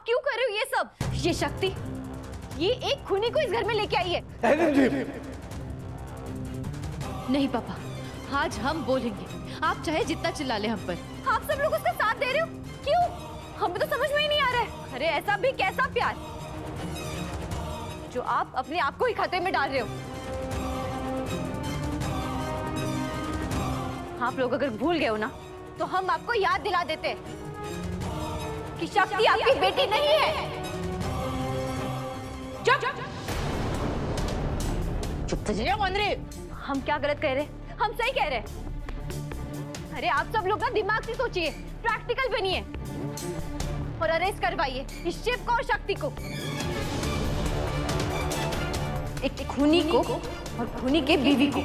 क्यों कर रहे हो ये सब? ये शक्ति, ये एक खूनी को इस घर में लेके आई है। नहीं पापा, आज हम बोलेंगे, आप चाहे जितना चिल्ला ले हम पर। आप सब लोग उसका साथ दे रहे हो, क्यों? हमें तो समझ में ही नहीं आ रहा है। अरे ऐसा भी कैसा प्यार जो आप अपने आप को ही खतरे में डाल रहे हो। आप लोग अगर भूल गए हो ना, तो हम आपको याद दिला देते हैं कि शक्ति आपकी बेटी नहीं है। चुप जाओ अंदर। हम क्या गलत कह रहे हैं? हम सही कह रहे हैं। अरे आप सब लोग ना दिमाग से सोचिए, प्रैक्टिकल बनिए और अरेस्ट करवाइए इस शिव को और शक्ति को, एक खूनी को और खूनी के बीवी को।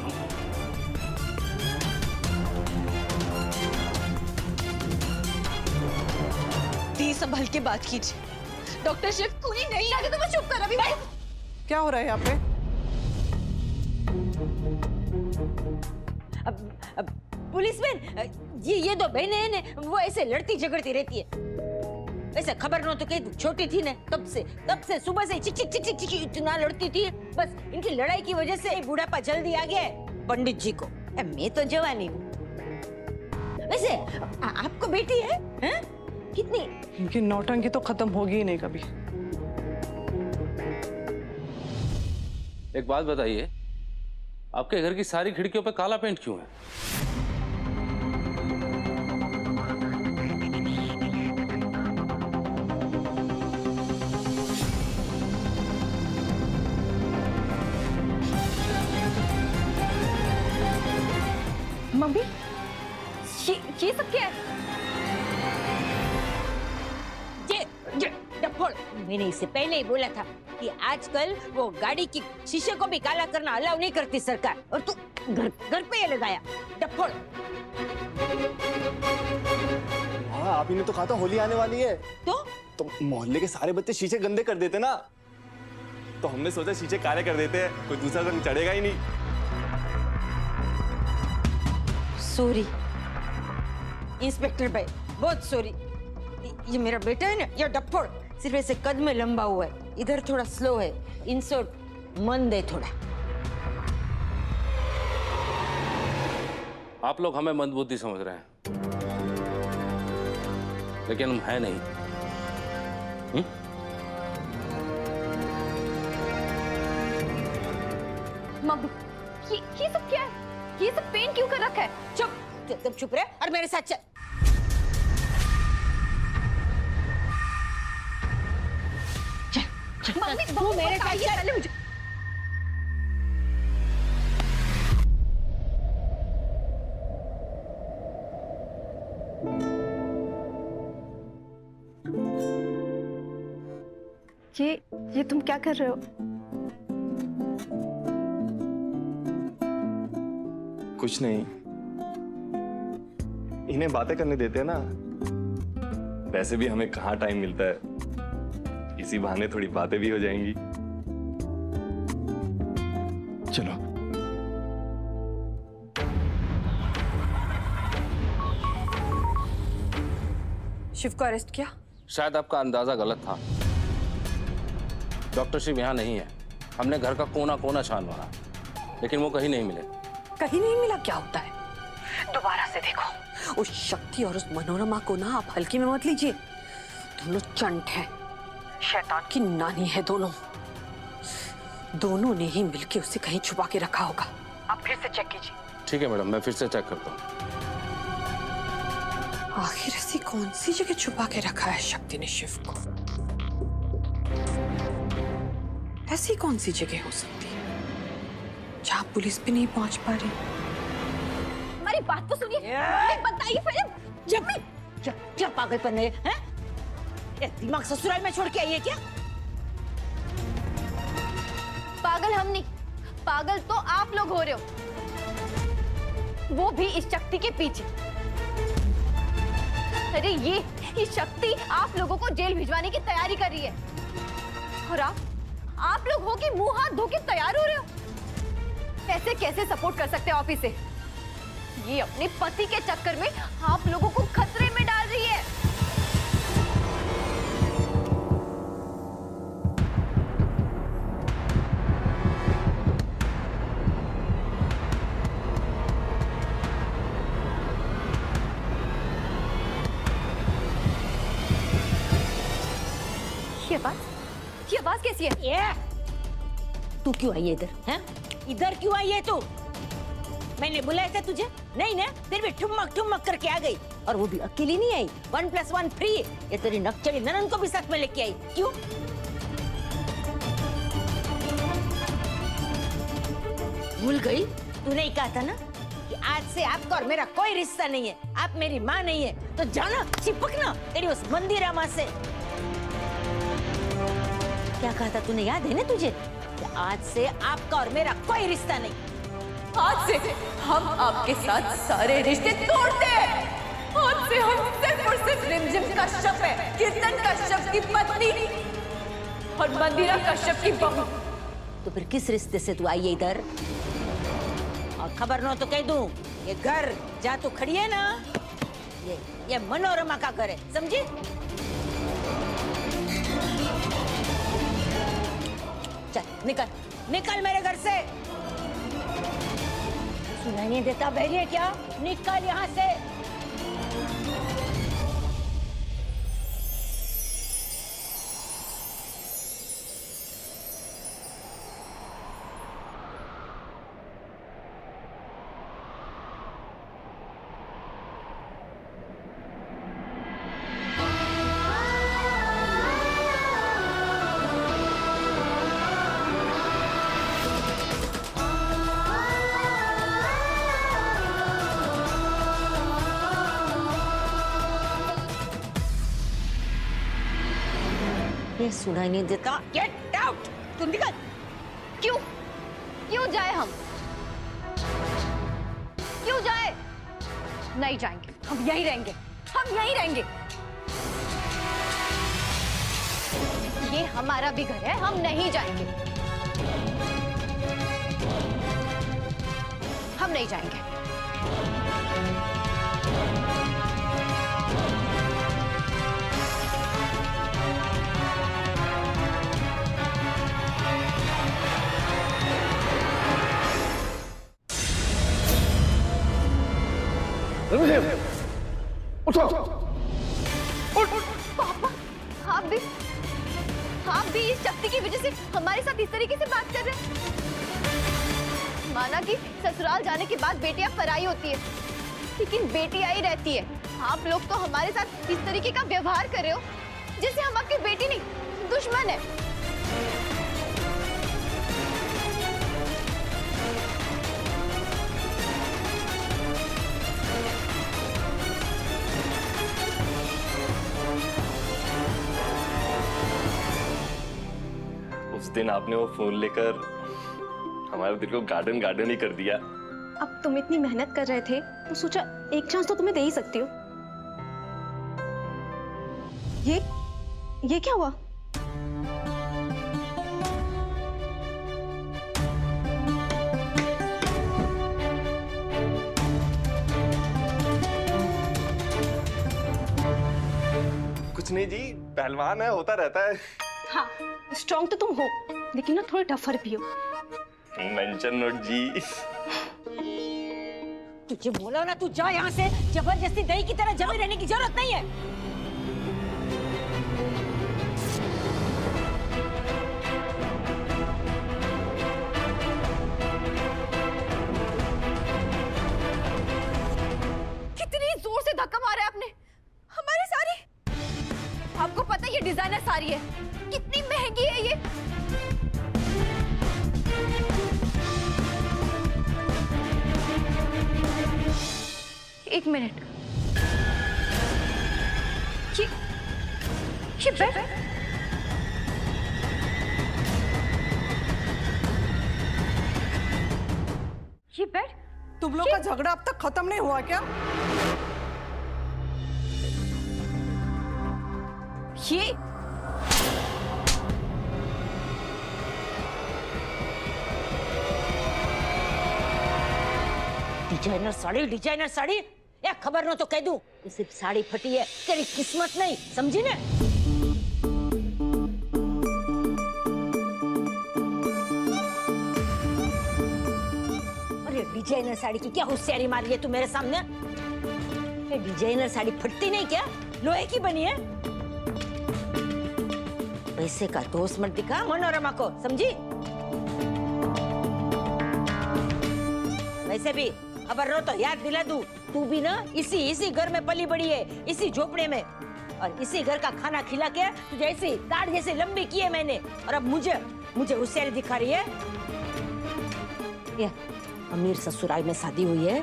संभल के बात कीजिए। डॉक्टर शिव खूनी नहीं है। तुम चुप कर अभी। क्या हो रहा है यहाँ पे? अब पुलिसमैन, ये दो बहनें हैं ने, वो ऐसे लड़ती झगड़ती रहती है। ऐसे खबर न तो कहीं छोटी थी ना, तब से सुबह से चिक चिक चिक चिक चिक इतना लड़ती थी। बस इनकी लड़ाई की वजह से बुढ़ापा जल्दी आ गया है पंडित जी को। मैं तो जवानी हूँ। वैसे आपको बेटी है, हैं? कितनी? इनकी नौटंकी तो खत्म होगी ही नहीं कभी। एक बात बताइए, आपके घर की सारी खिड़कियों पे काला पेंट क्यों है? मम्मी, ये सब क्या है? मैंने इससे पहले ही बोला था कि आजकल वो गाड़ी की शीशे को भी काला करना अलाउ नहीं करती सरकार, और तू घर पे ये लगाया डफोड़। हाँ, आप ही ने तो कहा था होली आने वाली है। तो मोहल्ले के सारे बच्चे शीशे गंदे कर देते ना, तो हमने सोचा शीशे काले कर देते हैं, कोई दूसरा रंग चढ़ेगा ही नहीं। सॉरी इंस्पेक्टर भाई, बहुत सॉरी। ये मेरा बेटा है ना, ये डफोड़ सिर्फ ऐसे कद में लंबा हुआ है, इधर थोड़ा स्लो है, इंसर्ट मंद है थोड़ा। आप लोग हमें मंदबुद्धि समझ रहे हैं, लेकिन हम हैं नहीं। मम्मी, ये सब क्या है? ये सब पेंट क्यों कर रखा है? तुम चुप रहे और मेरे साथ चल। मम्मी, तू मेरे साथ चल। मुझे ये तुम क्या कर रहे हो? कुछ नहीं, इन्हें बातें करने देते हैं ना। वैसे भी हमें कहाँ टाइम मिलता है, इसी बहाने थोड़ी बातें भी हो जाएंगी। चलो। शिव को अरेस्ट किया? शायद आपका अंदाजा गलत था। डॉक्टर शिव यहाँ नहीं है। हमने घर का कोना कोना छान मारा, लेकिन वो कहीं नहीं मिले। कहीं नहीं मिला? क्या होता है? दोबारा से देखो, उस शक्ति और उस मनोरमा को ना आप हल्के में मत लीजिए। दोनों चंट हैं, शैतान की नानी है दोनों। दोनों ने ही मिलके उसे कहीं छुपा के रखा होगा। आप फिर से चेक कीजिए। ठीक है मैडम, मैं फिर से चेक करता हूँ। आखिर ऐसी कौन सी जगह छुपा के रखा है शक्ति ने शिव को? ऐसी कौन सी जगह हो सकती है जहाँ पुलिस भी नहीं पहुंच पा रही? हमारी बात तो सुनिए, बताइए पहले। जब क्या पागलपन है, हैं? दिमाग ससुराल में छोड़ के आई है क्या? पागल हम नहीं, पागल तो आप लोग हो रहे हो, वो भी इस शक्ति के पीछे। अरे ये शक्ति आप लोगों को जेल भिजवाने की तैयारी कर रही है, और आप लोग हो कि मुंह हाथ धो के तैयार हो रहे हो। ऐसे कैसे सपोर्ट कर सकते हो आप इसे? ये अपने पति के चक्कर में आप लोगों को खतरे में डाल रही है। ये आवाज कैसी है? ये तू क्यों आई है इधर? हैं? इधर क्यों आई है तू? मैंने बुलाया था तुझे? नहीं ना? फिर भी ठुमक ठुमक करके आ गई, और वो भी अकेली नहीं आई। 1+1 फ्री। ये तेरी नकचड़ी ननन को भी साथ में लेके आई। क्यों? भूल गई? तूने ही कहा था ना कि आज से आपका और मेरा कोई रिश्ता नहीं है, आप मेरी माँ नहीं है, तो जाना चिपकना तेरी उस मंदिरा माँ से। क्या कहा था तूने, याद है ना तुझे? कि आज से आपका और मेरा कोई रिश्ता नहीं। आज से हम आपके साथ सारे रिश्ते तोड़ते हैं। आज से हम सिर्फ और सिर्फ रिमझिम कश्यप है, कीर्तन कश्यप की पत्नी और मंदिरा कश्यप की बहू। तो फिर किस रिश्ते से तू आई है इधर? और खबर न तो कह दूं, ये घर जहाँ तू खड़ी है ना, ये मनोरमा का घर है, समझी? चल निकल, निकल मेरे घर से। सुनाई नहीं देता बहरी है क्या? निकल यहाँ से। ये सुनाई नहीं देता। गेट आउट, तुम निकल। क्यों? क्यों जाए हम? क्यों जाए? नहीं जाएंगे, हम यहीं रहेंगे, हम यहीं रहेंगे। ये हमारा भी घर है, हम नहीं जाएंगे, हम नहीं जाएंगे। उठो। पापा, आप भी इस शक्ति की वजह से हमारे साथ इस तरीके से बात कर रहे हैं। माना कि ससुराल जाने के बाद बेटियां पराई होती है, लेकिन बेटी आई रहती है। आप लोग तो हमारे साथ इस तरीके का व्यवहार कर रहे हो जैसे हम आपकी बेटी नहीं, दुश्मन है। उस दिन आपने वो फोन लेकर हमारे दिल को गार्डन गार्डन ही कर दिया। अब तुम इतनी मेहनत कर रहे थे तो सोचा एक चांस तो तुम्हें दे ही सकती हो। ये क्या हुआ? कुछ नहीं जी, पहलवान है, होता रहता है। हाँ, स्ट्रॉन्ग तो तुम हो, लेकिन ना थोड़े टफर भी हो। मेंशन नोट जी। तुझे बोला ना, तू जा यहाँ से। जबरदस्ती दही की तरह जमे रहने की जरूरत नहीं है। कितनी जोर से धक्का मारा है आपने हमारी साड़ी। आपको पता है ये डिजाइनर साड़ी है, कितनी महंगी है ये। एक मिनट, ये बेड, ये बेड। तुम लोग का झगड़ा अब तक खत्म नहीं हुआ क्या? ये डिजाइनर साड़ी। या खबर न तो कह दूं कि सिर्फ साड़ी फटी है, तेरी किस्मत नहीं, समझी ना? अरे डिजाइनर साड़ी की क्या होशियारी मारी है तू मेरे सामने? ये डिजाइनर साड़ी फटती नहीं क्या? लोहे की बनी है। पैसे का दोष मत दिखा मनोरमा को, समझी? वैसे भी खबर रो तो याद दिला दूं, तू भी ना इसी घर में पली बड़ी है, इसी झोपड़े में, और इसी घर का खाना खिला के तुझे ऐसी दाढ़ जैसे लंबी की है मैंने, और अब मुझे होशियारी दिखा रही है। ये अमीर ससुराल में शादी हुई है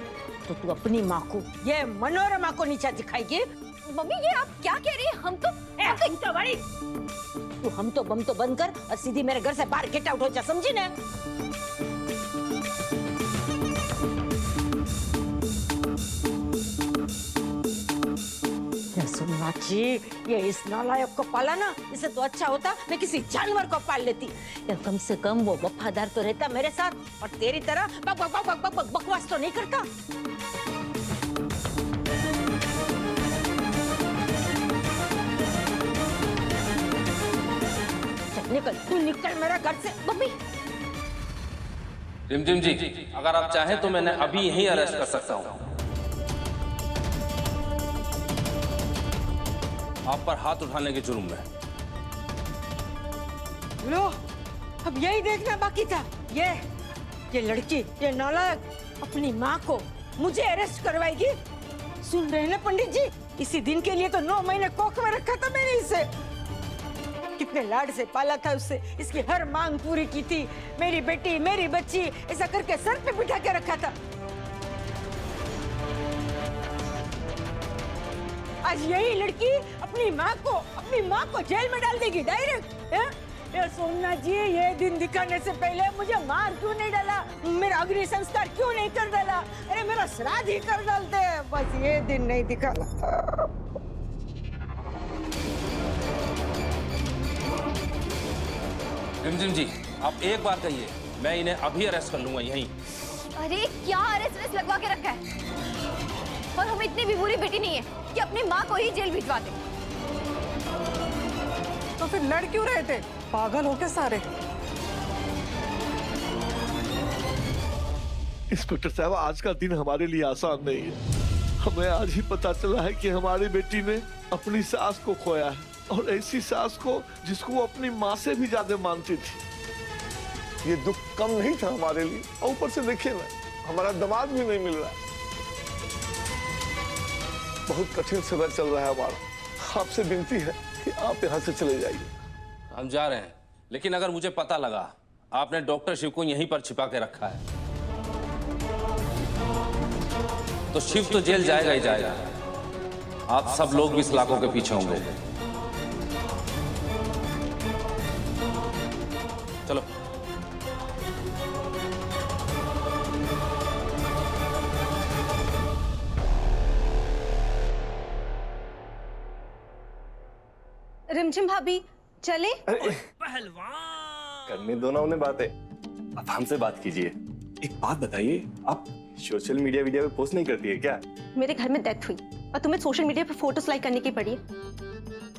तो तू अपनी माँ को, ये मनोरमा को नीचा दिखाएगी। मम्मी ये आप क्या कह रही हैं? हम तो बड़ी तू हम तो बम तो बंद कर और सीधी मेरे घर से बाहर गेट आउट हो जा, समझी ना? सोमनाथी, ये इस नालायक को पाला ना, इससे तो अच्छा होता मैं किसी जानवर को पाल लेती। या कम से कम वो वफादार तो रहता मेरे साथ, और तेरी तरह बकवास तो नहीं करता। निकल, तू निकल मेरा घर से। मम्मी रिमझिम जी, अगर आप चाहें तो मैंने अभी यहीं अरेस्ट कर सकता हूँ। आप पर हाथ उठाने के जुर्म में। लो, अब यही देखना बाकी था। ये लड़की, ये नालायक अपनी माँ को मुझे अरेस्ट करवाएगी। सुन रहे हैं ना पंडित जी, इसी दिन के लिए तो 9 महीने कोख में रखा था मैंने इसे। कितने लाड से पाला था उससे, इसकी हर मांग पूरी की थी। मेरी बेटी, मेरी बच्ची, ऐसा करके सर पे बिठा के रखा था। आज यही लड़की अपनी माँ को जेल में डाल देगी डायरेक्ट। ये सोमनाथ जी, ये दिन दिखाने से पहले मुझे मार क्यों नहीं डाला? मेरा अग्नि संस्कार क्यों नहीं कर डाला? अरे मेरा श्राद्ध ही कर डालते, बस ये दिन नहीं दिखाना। रिमझिम जी, आप एक बार कहिए, मैं इन्हें अभी अरेस्ट कर लूंगा यहीं। अरे क्या अरेस्ट लगवा के रखा है? और हम इतनी भी बुरी बेटी नहीं है कि अपनी माँ को ही जेल भिजवा दे। तो फिर लड़ क्यों रहे थे? पागल हो के सारे। इंस्पेक्टर साहब, आज का दिन हमारे लिए आसान नहीं है। हमें आज ही पता चला है कि हमारी बेटी ने अपनी सास को खोया है, और ऐसी सास को जिसको वो अपनी माँ से भी ज्यादा मानती थी। ये दुख कम नहीं था हमारे लिए, और ऊपर से देखिए ना, हमारा दामाद भी नहीं मिल रहा। बहुत कठिन समय चल रहा है हमारा। आपसे विनती है कि आप यहाँ से चले जाइए। हम जा रहे हैं, लेकिन अगर मुझे पता लगा आपने डॉक्टर शिव को यहीं पर छिपा के रखा है, तो शिव तो जेल जाएगा ही जाएगा। आप सब लोग भी सलाखों के पीछे होंगे। चलो। रिमझिम भाभी चले? करने दो ना उन्हें बातें, अब हमसे बात कीजिए। एक बात बताइए, आप सोशल मीडिया पे पोस्ट नहीं करती है क्या? मेरे घर में डेथ हुई और तुम्हें सोशल मीडिया पे फोटोज लाइक करने की पड़ी है।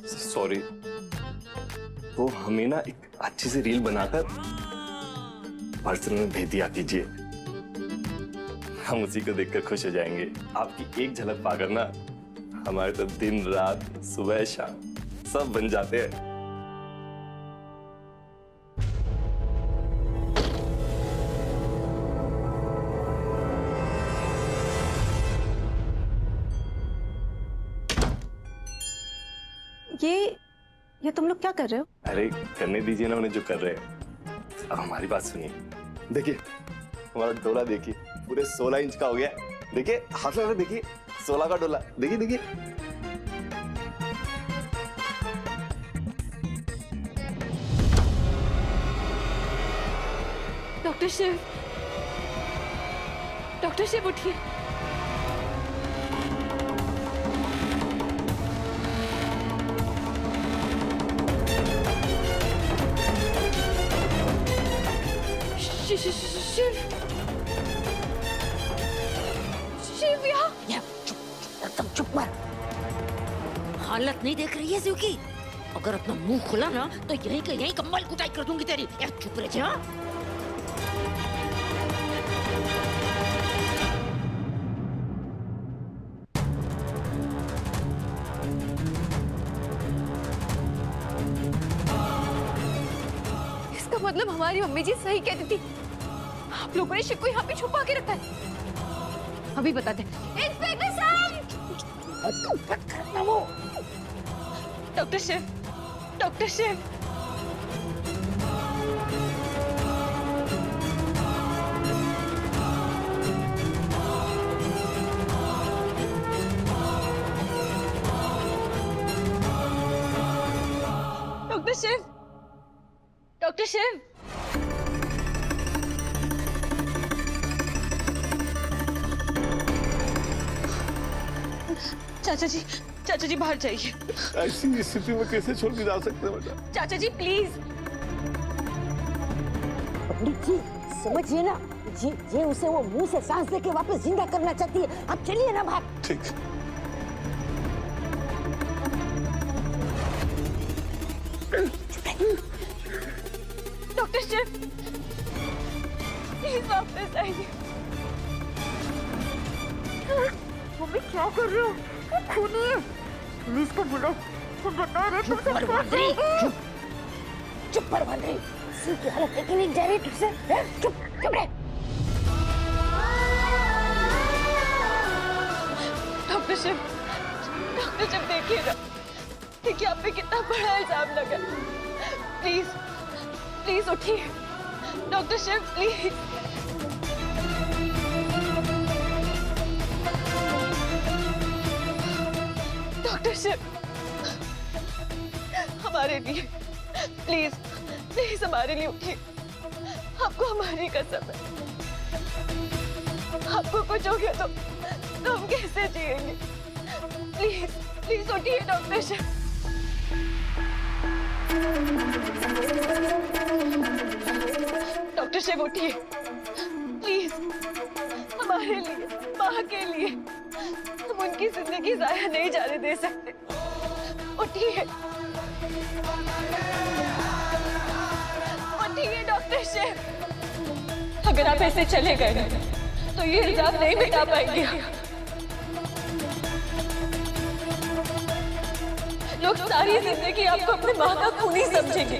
सॉरी, तो हमें ना एक अच्छी सी रील बनाकर पर्सनल में भेज दिया कीजिए। हम उसी को देखकर खुश हो जाएंगे। आपकी एक झलक पाकर ना हमारे तो दिन रात सुबह शाम सब बन जाते हैं। ये तुम लोग क्या कर रहे हो? अरे करने दीजिए ना उन्हें जो कर रहे हैं। अब हमारी बात सुनिए। देखिए हमारा डोला, देखिए पूरे 16 इंच का हो गया। देखिए हाथ लगा, देखिए 16 का डोला, देखिए देखिए। डॉक्टर शिव उठिए। शिव यहाँ? एकदम चुप मार। हालत नहीं देख रही है शिव की? अगर अपना मुंह खुला ना तो यहीं के यहीं कम्बल कुटाई कर दूंगी तेरी। यार चुप रह जा। मतलब हमारी मम्मी जी सही कहती थी, आप लोगों ने शिव को यहाँ पे छुपा के रखा है। अभी बताते। इंस्पेक्टर साहब! Doctor Shiv, doctor Shiv. Doctor Shiv, doctor Shiv. चाचा जी बाहर जाइए। ऐसी स्थिति में कैसे छोड़ के जा सकते हैं बेटा? चाचा जी प्लीज। पंडित जी समझिए ना, ये उसे वो मुंह से सांस दे के वापस जिंदा करना चाहती है। आप चलिए ना बाहर। ठीक। डॉक्टर शिव प्लीज वापस आइए। मम्मी क्या कर रहे हो? खूनी है। पुलिस को बुलाओ। तुम बता रहे हो चुप पर बंदरी। सिर की हालत देखी नहीं जा रही तुझसे। चुप चुप रहे। डॉक्टर शिव देखिए ना, देखिए आप पे कितना बड़ा इल्जाम लगा। प्लीज प्लीज उठिए doctor Shiv please. Doctor Shiv हमारे लिए प्लीज प्लीज हमारे लिए उठिए। आपको हमारी कसम है, आपको कुछ हो गया तो हम कैसे जिएंगे? प्लीज प्लीज उठिए डॉक्टर शिव। डॉक्टर शिव उठिए प्लीज, हमारे लिए, माँ के लिए। हम उनकी जिंदगी जाया नहीं जाने दे सकते। उठिए उठिए डॉक्टर शिव। अगर आप ऐसे चले गए तो ये इल्जाम नहीं मिटा पाएंगे। लोग सारी जिंदगी आपको अपनी माँ का खूनी समझेंगे।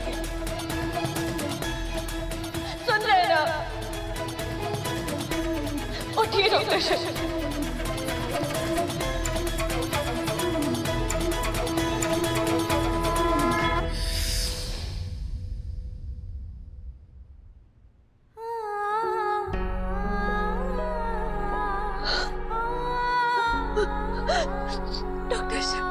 सुन रहे ना? उठिए डॉक्टर शिव। डॉक्टर शिव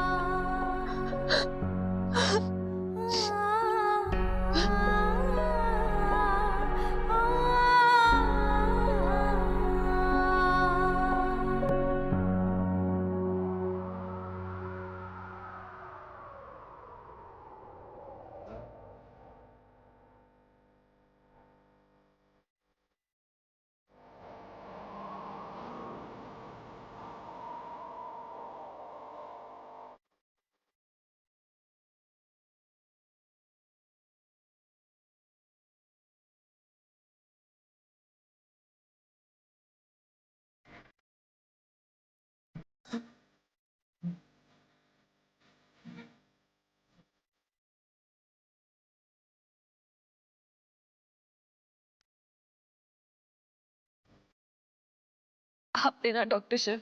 आपने ना डॉक्टर शिव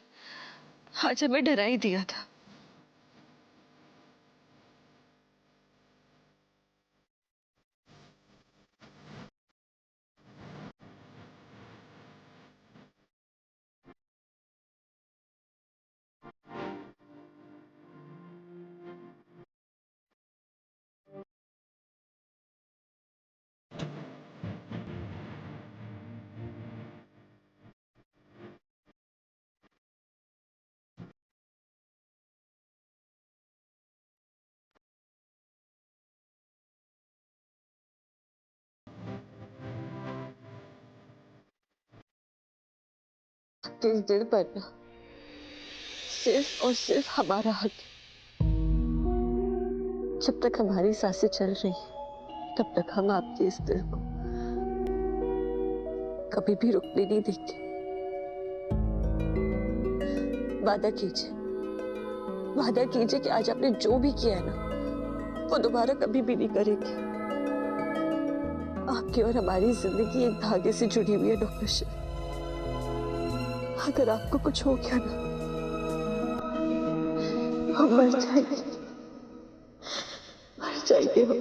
आज हमें डरा ही दिया था। इस दिल पर ना सिर्फ और सिर्फ हमारा हक। जब तक हमारी सांसें चल रही तब तक हम आपके इस दिल को कभी भी रुकने नहीं देंगे। वादा कीजिए कि आज आपने जो भी किया है ना वो दोबारा कभी भी नहीं करेंगे। आपकी और हमारी जिंदगी एक धागे से जुड़ी हुई है डॉक्टर शिव। अगर आपको कुछ हो गया ना, हम मर जाएंगे हम।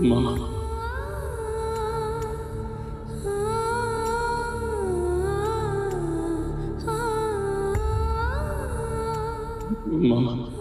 मामा, मामा,